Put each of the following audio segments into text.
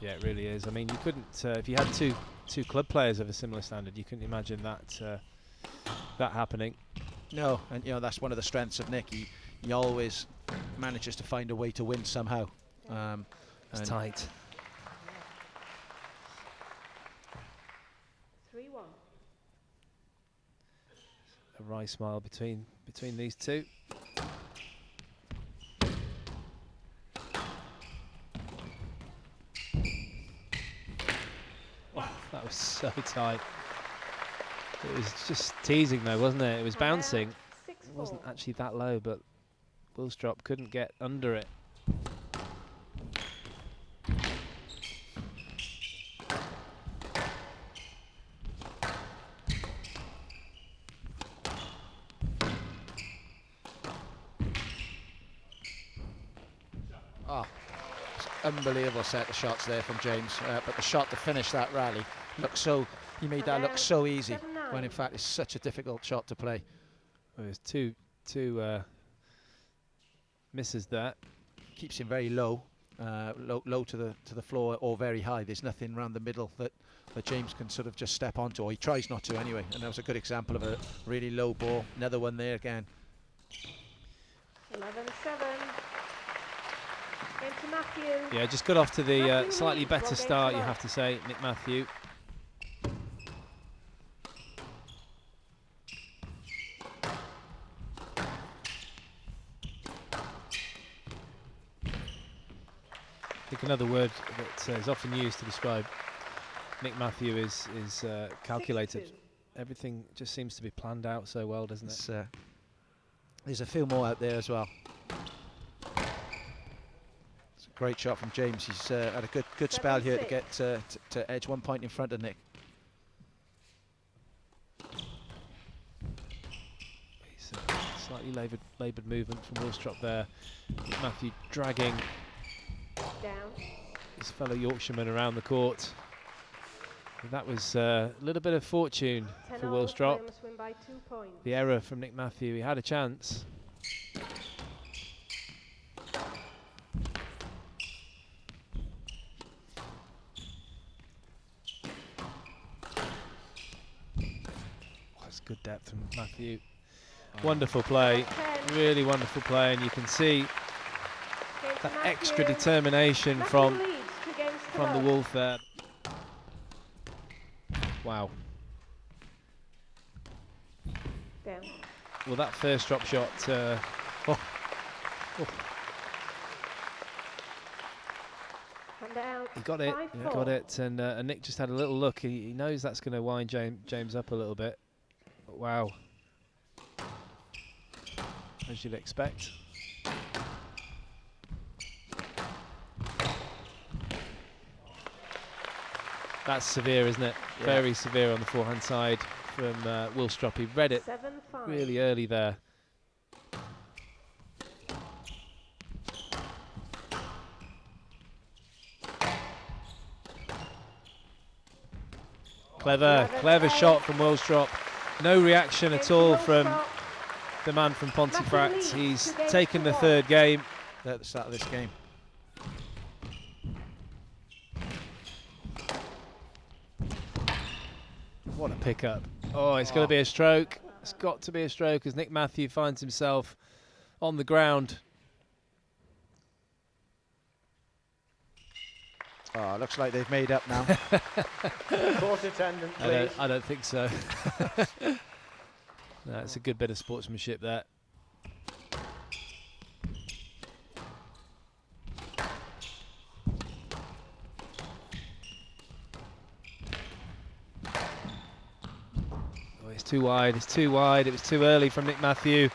Yeah, it really is. I mean, you couldn't, if you had two club players of a similar standard, you couldn't imagine that that happening. No, and you know that's one of the strengths of Nick. He always manages to find a way to win somehow. It's tight. 3-1. A wry smile between these two. Oh, that was so tight. It was just teasing though, wasn't it? It was bouncing. It wasn't actually that low, but Willstrop couldn't get under it. Oh, it's unbelievable set of shots there from James. But the shot to finish that rally looked so. He made that look so easy when in fact it's such a difficult shot to play. Well, there's two misses there. Keeps him very low, low to the floor or very high. There's nothing around the middle that James can sort of just step onto, or he tries not to anyway. And that was a good example of a really low ball. Another one there again. 11-7. Into Matthew. Yeah, just got off to the slightly better start, you have to say, Nick Matthew. I think another word that is often used to describe Nick Matthew is calculated. 6-2. Everything just seems to be planned out so well, doesn't it? There's a few more out there as well. It's a great shot from James. He's had a good spell here to get to edge 1 point in front of Nick. He's slightly laboured movement from Willstrop there. Nick Matthew dragging Down. his fellow Yorkshireman around the court. And that was a little bit of fortune for Willstrop. The error from Nick Matthew. He had a chance. That's good depth from Matthew. Wonderful play, really wonderful play, and you can see that extra determination from the Wolf there. Wow. Down. Well, that first drop shot, he got it, and Nick just had a little look. He knows that's going to wind James up a little bit. But wow, as you'd expect. That's severe, isn't it? Yeah. Very severe on the forehand side from Willstrop. He read it really early there. Clever shot from Willstrop. No reaction at all from the man from Pontefract. He's taken the third game. At the start of this game. What a pickup. Oh, it's going to be a stroke. It's got to be a stroke as Nick Matthew finds himself on the ground. Oh, looks like they've made up now. Court attendant, please. I don't think so. No, it's a good bit of sportsmanship there. Oh, it's too wide, it's too wide. It was too early from Nick Matthew.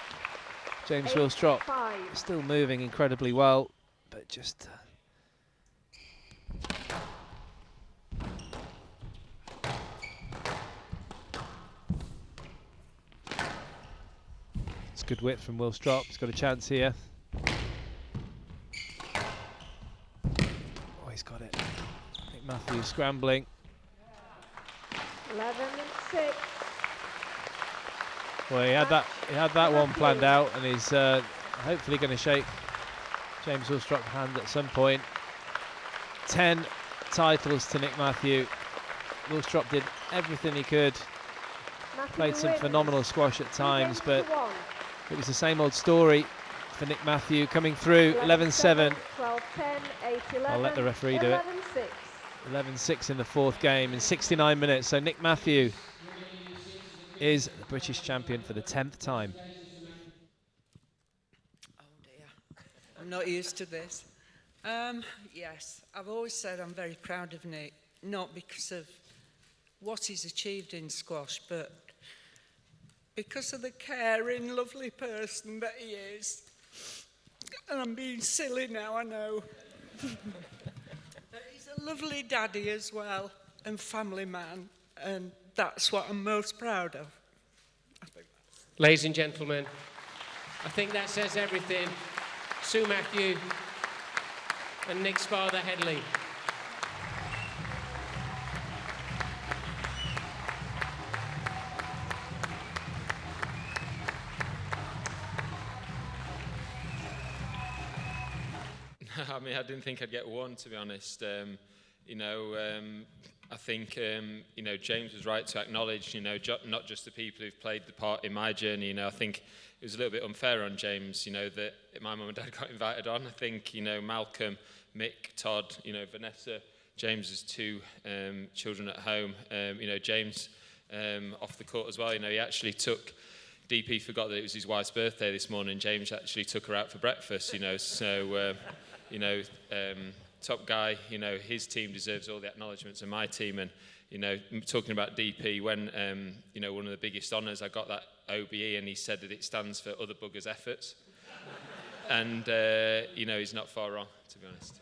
James Willstrop still moving incredibly well, but just... good width from Willstrop. He's got a chance here. Oh, he's got it. Nick Matthew scrambling. 11-6. Well, he had that one planned out, and he's hopefully going to shake James Willstrop's hand at some point. 10 titles to Nick Matthew. Willstrop did everything he could, Matthew played some wins. phenomenal squash at 2 times, games but to 1. it was the same old story for Nick Matthew coming through. 11-7. 12-10, 8-11. I'll let the referee do it. 11-6. 11-6 in the fourth game in 69 minutes. So Nick Matthew is the British champion for the 10th time. Oh dear, I'm not used to this. Yes, I've always said I'm very proud of Nick, not because of what he's achieved in squash, but because of the caring, lovely person that he is. And I'm being silly now, I know. But he's a lovely daddy as well, and family man, and that's what I'm most proud of. I think that's... Ladies and gentlemen, I think that says everything. Sue Matthew and Nick's father, Headley. I mean, I didn't think I'd get one, to be honest. You know, I think, you know, James was right to acknowledge, you know, not just the people who've played the part in my journey. You know, I think it was a little bit unfair on James, you know, that my mum and dad got invited on. I think, you know, Malcolm, Mick, Todd, you know, Vanessa, James's 2 children at home. You know, James off the court as well, you know, he actually took... DP forgot that it was his wife's birthday this morning. James actually took her out for breakfast, you know, so... you know, top guy, you know, his team deserves all the acknowledgements, and my team. And, you know, talking about DP, when, you know, one of the biggest honours, I got that OBE, and he said that it stands for Other Buggers' Efforts. And, you know, he's not far wrong, to be honest.